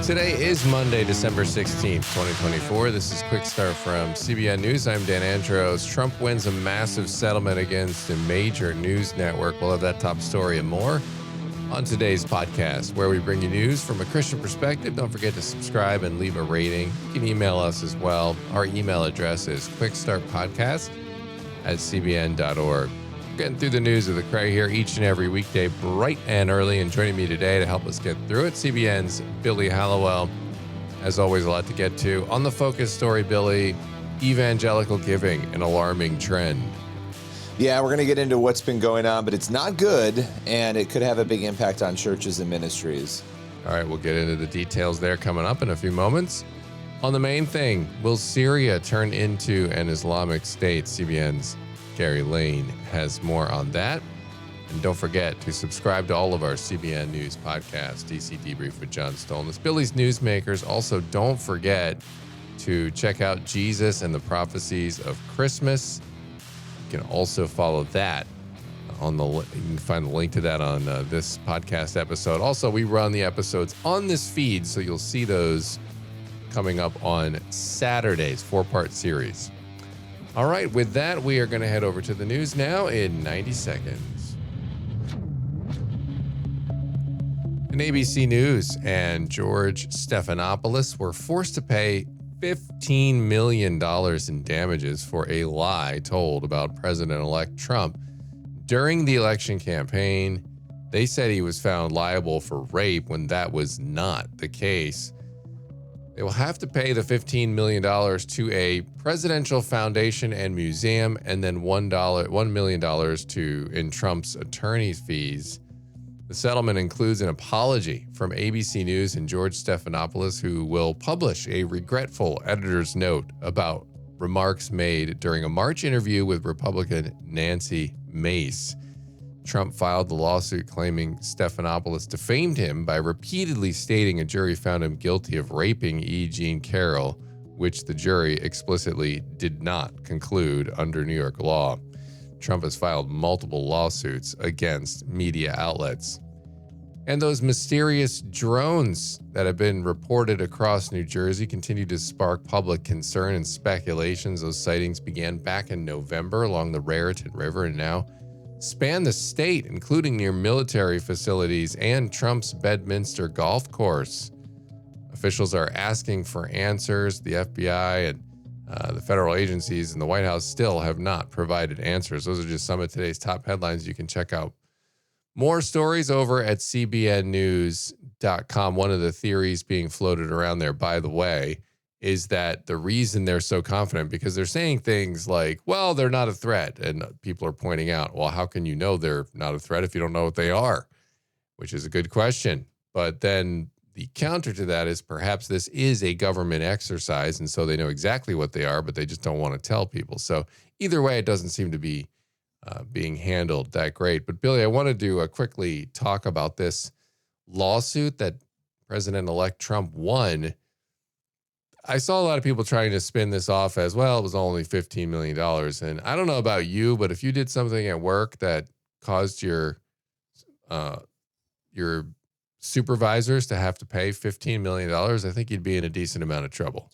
Today is Monday, December 16th, 2024. This is Quick Start from CBN News. I'm Dan Andros. Trump wins a massive settlement against a major news network. We'll have that top story and more on today's podcast, where we bring you news from a Christian perspective. Don't forget to subscribe and leave a rating. You can email us as well. Our email address is quickstartpodcast@cbn.org. Getting through the news of the Cray here each and every weekday, bright and early. And joining me today to help us get through it, CBN's Billy Hallowell. As always, a lot to get to. On the focus story, Billy, evangelical giving, an alarming trend. Yeah, we're going to get into what's been going on, but it's not good, and it could have a big impact on churches and ministries. All right, we'll get into the details there coming up in a few moments. On the main thing, will Syria turn into an Islamic state? CBN's Gary Lane has more on that. And don't forget to subscribe to all of our CBN News podcasts, DC Debrief with John Stolnis, Billy's Newsmakers. Also, don't forget to check out Jesus and the Prophecies of Christmas. You can also follow that on you can find the link to that on this podcast episode. Also, we run the episodes on this feed, so you'll see those coming up on Saturdays, 4-part series. All right, with that, we are going to head over to the news now in 90 seconds. In ABC News and George Stephanopoulos were forced to pay $15 million in damages for a lie told about President-elect Trump during the election campaign. They said he was found liable for rape when that was not the case. They will have to pay the $15 million to a presidential foundation and museum, and then $1 million in Trump's attorney's fees. The settlement includes an apology from ABC News and George Stephanopoulos, who will publish a regretful editor's note about remarks made during a March interview with Republican Nancy Mace. Trump filed the lawsuit claiming Stephanopoulos defamed him by repeatedly stating a jury found him guilty of raping E. Jean Carroll, which the jury explicitly did not conclude under New York law. Trump has filed multiple lawsuits against media outlets. And those mysterious drones that have been reported across New Jersey continue to spark public concern and speculations. Those sightings began back in November along the Raritan River and now span the state, including near military facilities and Trump's Bedminster golf course. Officials are asking for answers. The FBI and the federal agencies and the White House still have not provided answers. Those are just some of today's top headlines. You can check out more stories over at cbnnews.com. One of the theories being floated around there, by the way, is that the reason they're so confident, because they're saying things like, well, they're not a threat. And people are pointing out, well, how can you know they're not a threat if you don't know what they are? Which is a good question. But then the counter to that is perhaps this is a government exercise, and so they know exactly what they are, but they just don't want to tell people. So either way, it doesn't seem to be being handled that great. But Billy, I wanted to quickly talk about this lawsuit that President-elect Trump won. I saw a lot of people trying to spin this off as, well, it was only $15 million. And I don't know about you, but if you did something at work that caused your supervisors to have to pay $15 million, I think you'd be in a decent amount of trouble.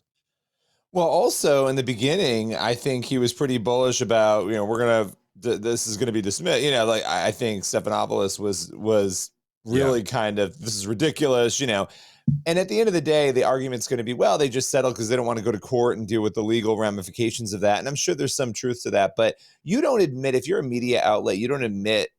Well, also in the beginning, I think he was pretty bullish about, this is going to be dismissed. I think Stephanopoulos was really kind of, this is ridiculous, And at the end of the day, the argument's going to be, well, they just settled because they don't want to go to court and deal with the legal ramifications of that. And I'm sure there's some truth to that. But you don't admit, if you're a media outlet, you don't admit,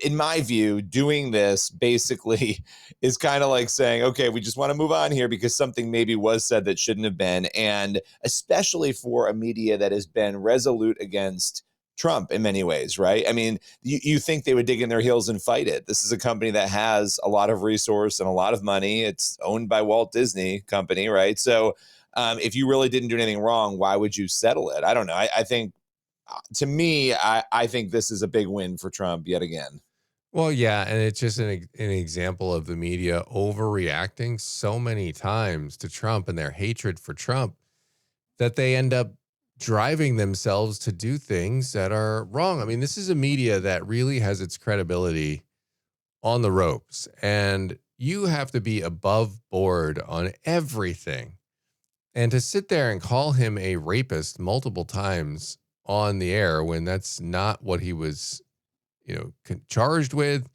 in my view, doing this basically is kind of like saying, okay, we just want to move on here because something maybe was said that shouldn't have been. And especially for a media that has been resolute against Trump in many ways, right? I mean, you think they would dig in their heels and fight it. This is a company that has a lot of resource and a lot of money. It's owned by Walt Disney Company, right? So if you really didn't do anything wrong, why would you settle it? I don't know. I think, to me, I think this is a big win for Trump yet again. Well, yeah, and it's just an example of the media overreacting so many times to Trump and their hatred for Trump that they end up driving themselves to do things that are wrong. I mean, this is a media that really has its credibility on the ropes. And you have to be above board on everything. And to sit there and call him a rapist multiple times on the air when that's not what he was, charged with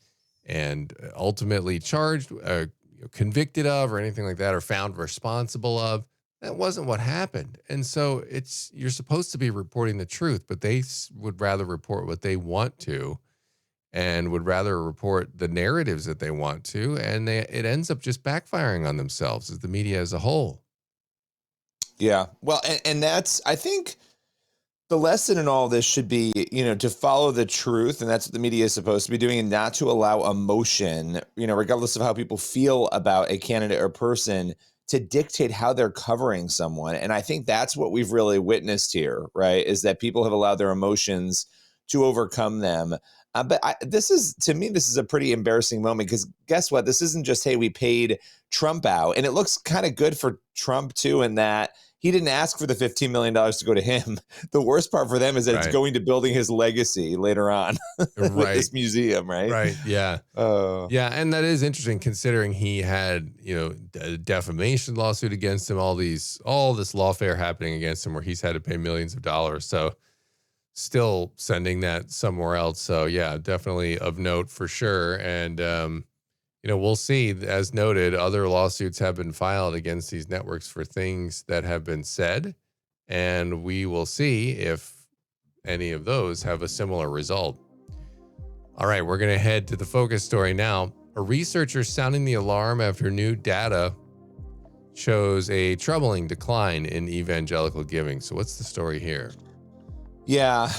and ultimately charged, convicted of or anything like that, or found responsible of, that wasn't what happened. And so you're supposed to be reporting the truth, but they would rather report what they want to and would rather report the narratives that they want to. And it ends up just backfiring on themselves as the media as a whole. Yeah. Well, and that's, I think the lesson in all this should be, to follow the truth. And that's what the media is supposed to be doing, and not to allow emotion, regardless of how people feel about a candidate or person, to dictate how they're covering someone. And I think that's what we've really witnessed here, right? Is that people have allowed their emotions to overcome them. This is a pretty embarrassing moment, because guess what? This isn't just, hey, we paid Trump out. And it looks kind of good for Trump too, in that he didn't ask for the $15 million to go to him. The worst part for them is that it's going to building his legacy later on with this museum, right? Right. Yeah. Yeah. And that is interesting, considering he had, a defamation lawsuit against him, all this lawfare happening against him where he's had to pay millions of dollars. So still sending that somewhere else. So yeah, definitely of note for sure. And, we'll see. As noted, other lawsuits have been filed against these networks for things that have been said, and we will see if any of those have a similar result. All right, we're going to head to the focus story now. A researcher sounding the alarm after new data shows a troubling decline in evangelical giving. So what's the story here? Yeah,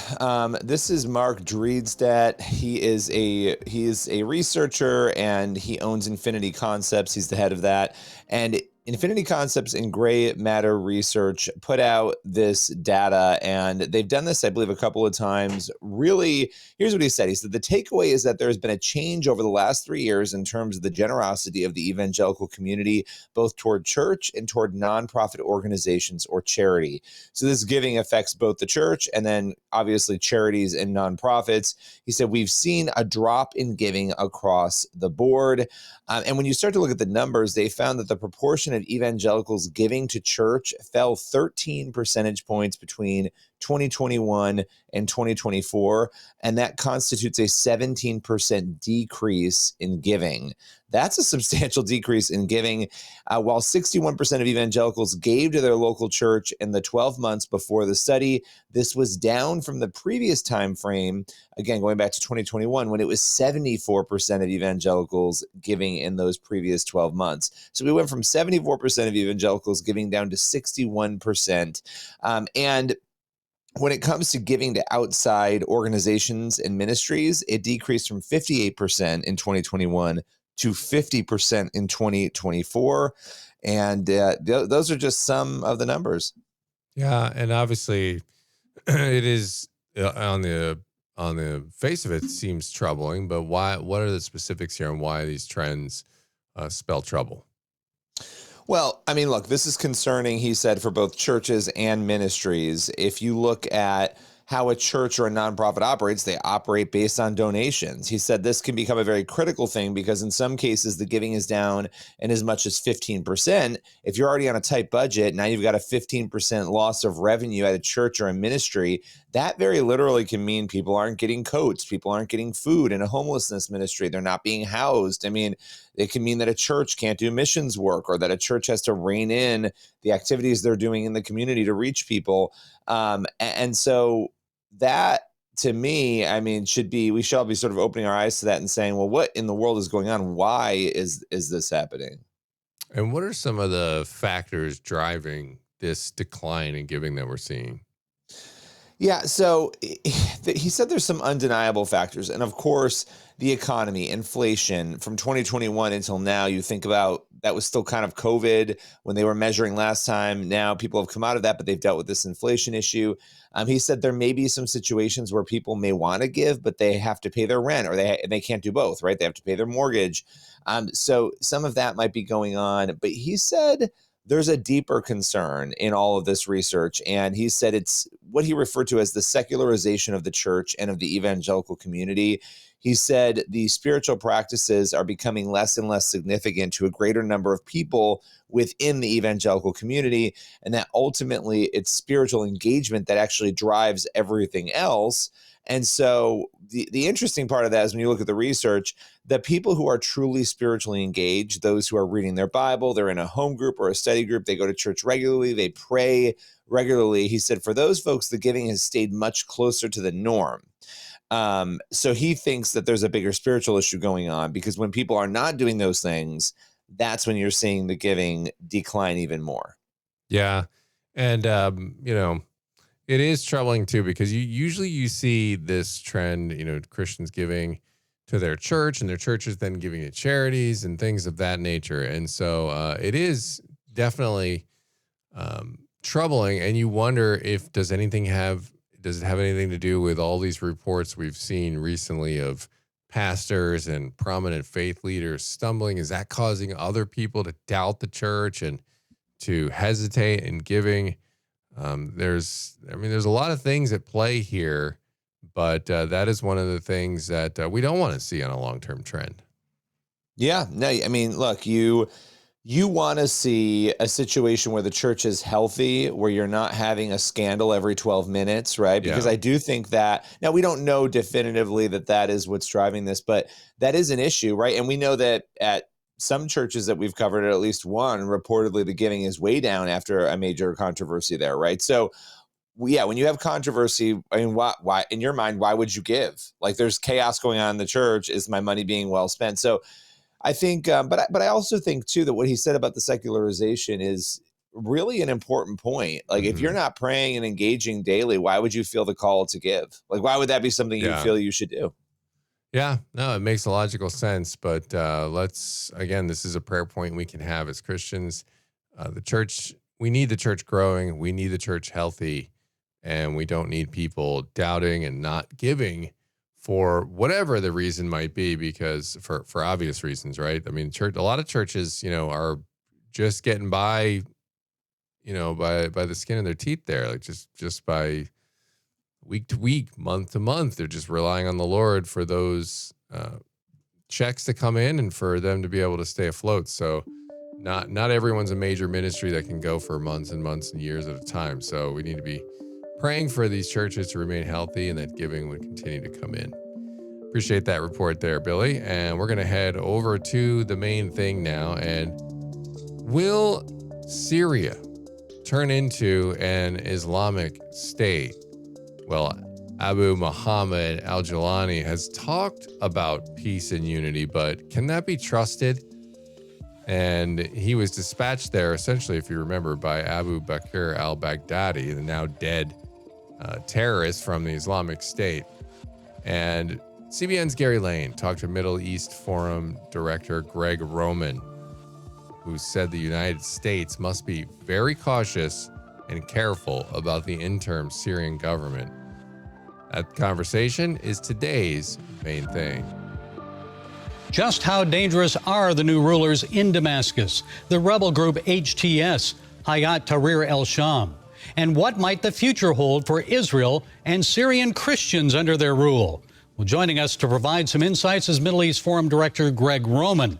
this is Mark Driedstedt. He is a researcher, and he owns Infinity Concepts. He's the head of that. And Infinity Concepts and Gray Matter Research put out this data, and they've done this, I believe, a couple of times. Really, here's what he said. He said, the takeaway is that there's been a change over the last 3 years in terms of the generosity of the evangelical community, both toward church and toward nonprofit organizations or charity. So this giving affects both the church and then obviously charities and nonprofits. He said, we've seen a drop in giving across the board. And when you start to look at the numbers, they found that the proportion of evangelicals giving to church fell 13 percentage points between 2021 and 2024, and that constitutes a 17% decrease in giving. That's a substantial decrease in giving. While 61% of evangelicals gave to their local church in the 12 months before the study, this was down from the previous time frame, again, going back to 2021, when it was 74% of evangelicals giving in those previous 12 months. So we went from 74% of evangelicals giving down to 61%. And when it comes to giving to outside organizations and ministries, it decreased from 58% in 2021 to 50% in 2024. And those are just some of the numbers. Yeah, and obviously it is on the face of it seems troubling, but why? What are the specifics here on why these trends spell trouble? Well, I mean, look, this is concerning, he said, for both churches and ministries. If you look at how a church or a nonprofit operates, they operate based on donations. He said this can become a very critical thing because in some cases the giving is down in as much as 15%. If you're already on a tight budget, now you've got a 15% loss of revenue at a church or a ministry. That very literally can mean people aren't getting coats, people aren't getting food in a homelessness ministry, they're not being housed. I mean, it can mean that a church can't do missions work, or that a church has to rein in the activities they're doing in the community to reach people. And so that, to me, I mean, we should all be sort of opening our eyes to that and saying, well, what in the world is going on? Why is this happening? And what are some of the factors driving this decline in giving that we're seeing? Yeah, so he said there's some undeniable factors. And of course, the economy, inflation from 2021 until now, you think about that was still kind of COVID when they were measuring last time. Now people have come out of that, but they've dealt with this inflation issue. He said there may be some situations where people may want to give, but they have to pay their rent, or they can't do both, right? They have to pay their mortgage. So some of that might be going on. But he said there's a deeper concern in all of this research. And he said what he referred to as the secularization of the church and of the evangelical community. He said the spiritual practices are becoming less and less significant to a greater number of people within the evangelical community, and that ultimately it's spiritual engagement that actually drives everything else. And so the interesting part of that is when you look at the research, the people who are truly spiritually engaged, those who are reading their Bible, they're in a home group or a study group, they go to church regularly, they pray regularly. He said for those folks, the giving has stayed much closer to the norm. So he thinks that there's a bigger spiritual issue going on, because when people are not doing those things, that's when you're seeing the giving decline even more. Yeah. And, it is troubling too, because you see this trend, Christians giving to their church, and their churches then giving to charities and things of that nature. And so it is definitely troubling. And you wonder if does it have anything to do with all these reports we've seen recently of pastors and prominent faith leaders stumbling? Is that causing other people to doubt the church and to hesitate in giving? There's a lot of things at play here, but that is one of the things that we don't want to see on a long-term trend. Yeah, no, I mean, look, you want to see a situation where the church is healthy, where you're not having a scandal every 12 minutes, right? Because Yeah. I do think that, now we don't know definitively that is what's driving this, but that is an issue, right? And we know that at some churches that we've covered, at least one, reportedly the giving is way down after a major controversy there, right? So when you have controversy, I mean, why in your mind, why would you give? Like, there's chaos going on in the church. Is my money being well spent? So I think, but I also think too that what he said about the secularization is really an important point. Like, if you're not praying and engaging daily, why would you feel the call to give? Like, why would that be something you Yeah. feel you should do? Yeah, no, it makes a logical sense. But this is a prayer point we can have as Christians. The church, we need the church growing. We need the church healthy. And we don't need people doubting and not giving for whatever the reason might be, because for obvious reasons, right? I mean, a lot of churches, are just getting by, by the skin of their teeth there, like just by week to week, month to month. They're just relying on the Lord for those checks to come in and for them to be able to stay afloat. So not everyone's a major ministry that can go for months and months and years at a time. So we need to be praying for these churches to remain healthy and that giving would continue to come in. Appreciate that report there, Billy. And we're going to head over to the main thing now. And will Syria turn into an Islamic state? Well, Abu Muhammad al-Jawlani has talked about peace and unity, but can that be trusted? And he was dispatched there, essentially, if you remember, by Abu Bakr al-Baghdadi, the now dead terrorist from the Islamic State. And CBN's Gary Lane talked to Middle East Forum Director Greg Roman, who said the United States must be very cautious and careful about the interim Syrian government. That conversation is today's main thing. Just how dangerous are the new rulers in Damascus, the rebel group HTS, Hayat Tahrir al-Sham? And what might the future hold for Israel and Syrian Christians under their rule? Well, joining us to provide some insights is Middle East Forum Director Greg Roman.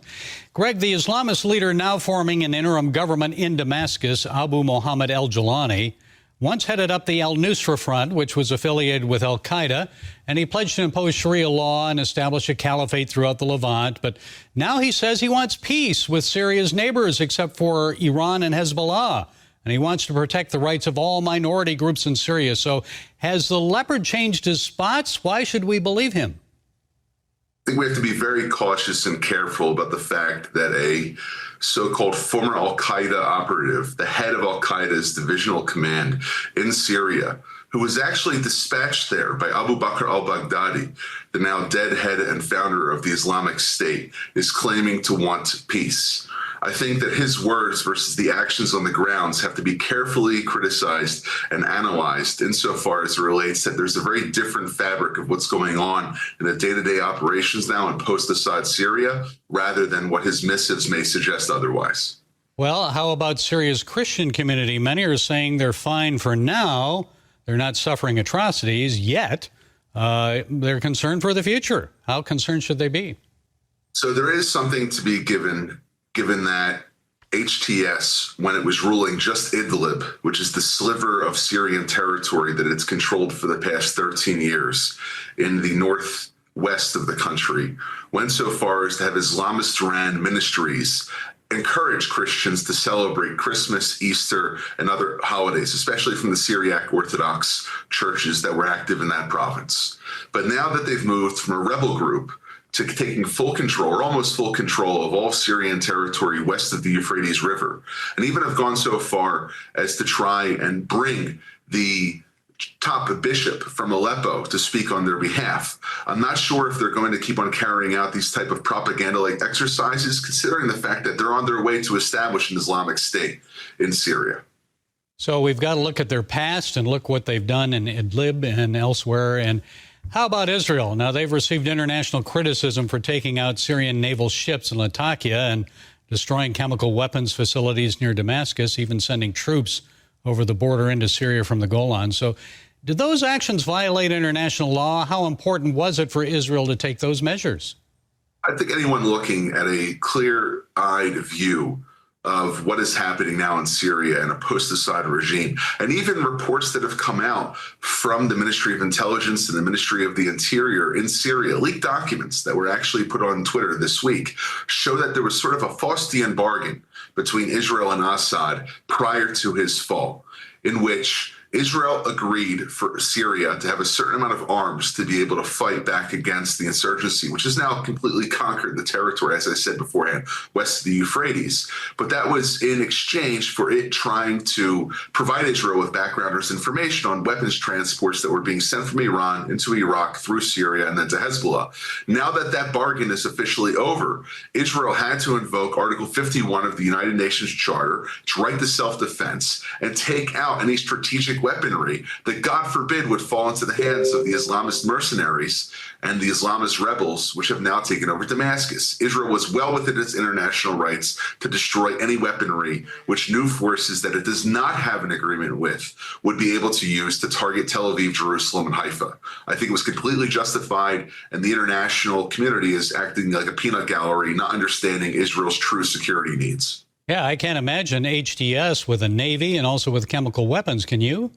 Greg, the Islamist leader now forming an interim government in Damascus, Abu Muhammad al-Jawlani, once headed up the al-Nusra Front, which was affiliated with al-Qaeda, and he pledged to impose Sharia law and establish a caliphate throughout the Levant. But now he says he wants peace with Syria's neighbors, except for Iran and Hezbollah. And he wants to protect the rights of all minority groups in Syria. So has the leopard changed his spots? Why should we believe him? I think we have to be very cautious and careful about the fact that a so-called former al-Qaeda operative, the head of al-Qaeda's divisional command in Syria, who was actually dispatched there by Abu Bakr al-Baghdadi, the now dead head and founder of the Islamic State, is claiming to want peace. I think that his words versus the actions on the grounds have to be carefully criticized and analyzed insofar as it relates that there's a very different fabric of what's going on in the day-to-day operations now in post-Assad Syria, rather than what his missives may suggest otherwise. Well, how about Syria's Christian community? Many are saying they're fine for now. They're not suffering atrocities yet. They're concerned for the future. How concerned should they be? So there is something to be given that HTS, when it was ruling just Idlib, which is the sliver of Syrian territory that it's controlled for the past 13 years in the northwest of the country, went so far as to have Islamist-run ministries encourage Christians to celebrate Christmas, Easter, and other holidays, especially from the Syriac Orthodox churches that were active in that province. But now that they've moved from a rebel group to taking full control, or almost full control, of all Syrian territory west of the Euphrates River, and even have gone so far as to try and bring the top bishop from Aleppo to speak on their behalf. I'm not sure if they're going to keep on carrying out these type of propaganda-like exercises, considering the fact that they're on their way to establish an Islamic State in Syria. So we've got to look at their past and look what they've done in Idlib and elsewhere. And how about Israel? Now, they've received international criticism for taking out Syrian naval ships in Latakia and destroying chemical weapons facilities near Damascus, even sending troops over the border into Syria from the Golan. So did those actions violate international law? How important was it for Israel to take those measures? I think anyone looking at a clear-eyed view of what is happening now in Syria and a post-Assad regime, and even reports that have come out from the Ministry of Intelligence and the Ministry of the Interior in Syria, leaked documents that were actually put on Twitter this week, show that there was sort of a Faustian bargain between Israel and Assad prior to his fall, in which Israel agreed for Syria to have a certain amount of arms to be able to fight back against the insurgency, which has now completely conquered the territory, as I said beforehand, west of the Euphrates. But that was in exchange for it trying to provide Israel with backgrounders information on weapons transports that were being sent from Iran into Iraq through Syria and then to Hezbollah. Now that that bargain is officially over, Israel had to invoke Article 51 of the United Nations Charter, its right to self-defense, and take out any strategic weaponry that, God forbid, would fall into the hands of the Islamist mercenaries and the Islamist rebels, which have now taken over Damascus. Israel was well within its international rights to destroy any weaponry which new forces that it does not have an agreement with would be able to use to target Tel Aviv, Jerusalem, and Haifa. I think it was completely justified, and the international community is acting like a peanut gallery, not understanding Israel's true security needs. Yeah, I can't imagine HTS with a Navy and also with chemical weapons. Can you?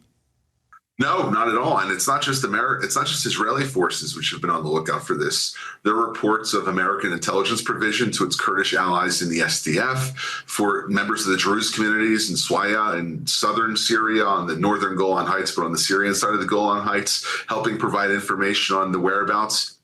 No, not at all. And it's not just it's not just Israeli forces which have been on the lookout for this. There are reports of American intelligence provision to its Kurdish allies in the SDF, for members of the Druze communities in Swaya in southern Syria on the northern Golan Heights, but on the Syrian side of the Golan Heights, helping provide information on the whereabouts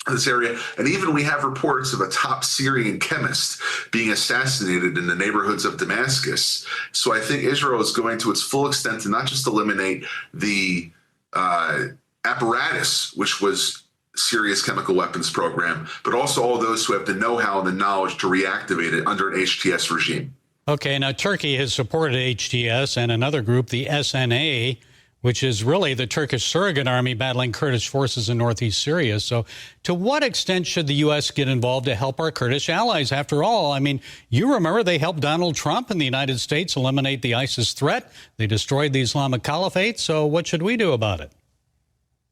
of this area. And even we have reports of a top Syrian chemist being assassinated in the neighborhoods of Damascus. So I think Israel is going to its full extent to not just eliminate the apparatus, which was Syria's chemical weapons program, but also all those who have the know-how and the knowledge to reactivate it under an HTS regime. Okay, now Turkey has supported HTS and another group, the SNA, which is really the Turkish surrogate army battling Kurdish forces in northeast Syria. So to what extent should the U.S. get involved to help our Kurdish allies? After all, I mean, you remember they helped Donald Trump and the United States eliminate the ISIS threat. They destroyed the Islamic Caliphate. So what should we do about it?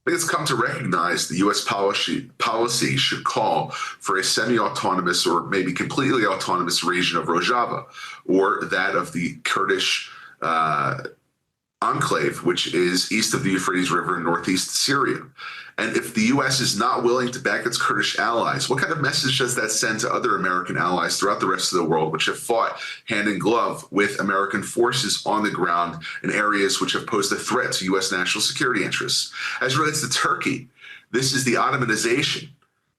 I think it's come to recognize the U.S. policy should call for a semi-autonomous or maybe completely autonomous region of Rojava, or that of the Kurdish enclave, which is east of the Euphrates River in northeast Syria. And if the U.S. is not willing to back its Kurdish allies, what kind of message does that send to other American allies throughout the rest of the world, which have fought hand in glove with American forces on the ground in areas which have posed a threat to U.S. national security interests? As it relates to Turkey, this is the Ottomanization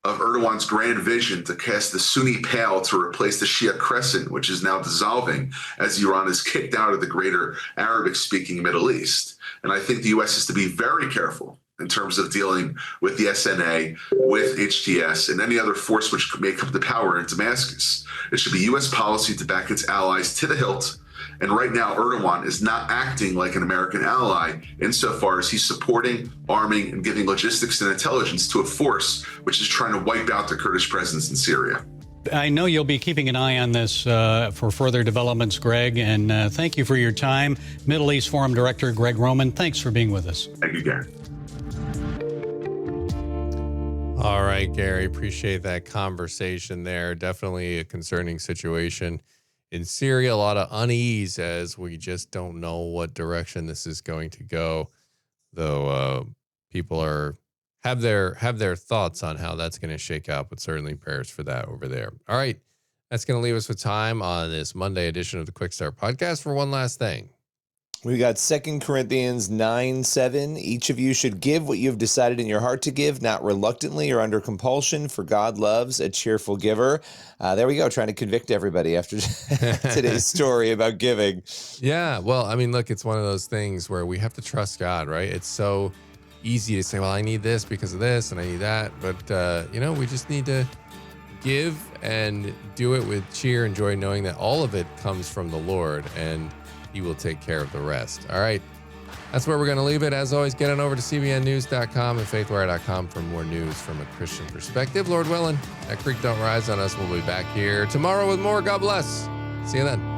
of Erdogan's grand vision to cast the Sunni Pale to replace the Shia Crescent, which is now dissolving as Iran is kicked out of the greater Arabic-speaking Middle East. And I think the U.S. has to be very careful in terms of dealing with the SNA, with HTS, and any other force which may come to power in Damascus. It should be U.S. policy to back its allies to the hilt. And right now, Erdogan is not acting like an American ally insofar as he's supporting, arming, and giving logistics and intelligence to a force which is trying to wipe out the Kurdish presence in Syria. I know you'll be keeping an eye on this for further developments, Greg, and thank you for your time. Middle East Forum Director Greg Roman, thanks for being with us. Thank you, Gary. All right, Gary, appreciate that conversation there. Definitely a concerning situation in Syria. A lot of unease as we just don't know what direction this is going to go, though people have their thoughts on how that's going to shake out, but certainly prayers for that over there. All right, that's going to leave us with time on this Monday edition of the Quick Start Podcast for one last thing. We got 2 Corinthians 9:7. Each of you should give what you have decided in your heart to give, not reluctantly or under compulsion, for God loves a cheerful giver. There we go, trying to convict everybody after today's story about giving. Yeah, well, I mean, look, it's one of those things where we have to trust God, right? It's so easy to say, well, I need this because of this and I need that. But, we just need to give and do it with cheer and joy, knowing that all of it comes from the Lord and He will take care of the rest. All right. That's where we're going to leave it. As always, get on over to cbnnews.com and faithwire.com for more news from a Christian perspective. Lord willing, that creek don't rise on us. We'll be back here tomorrow with more. God bless. See you then.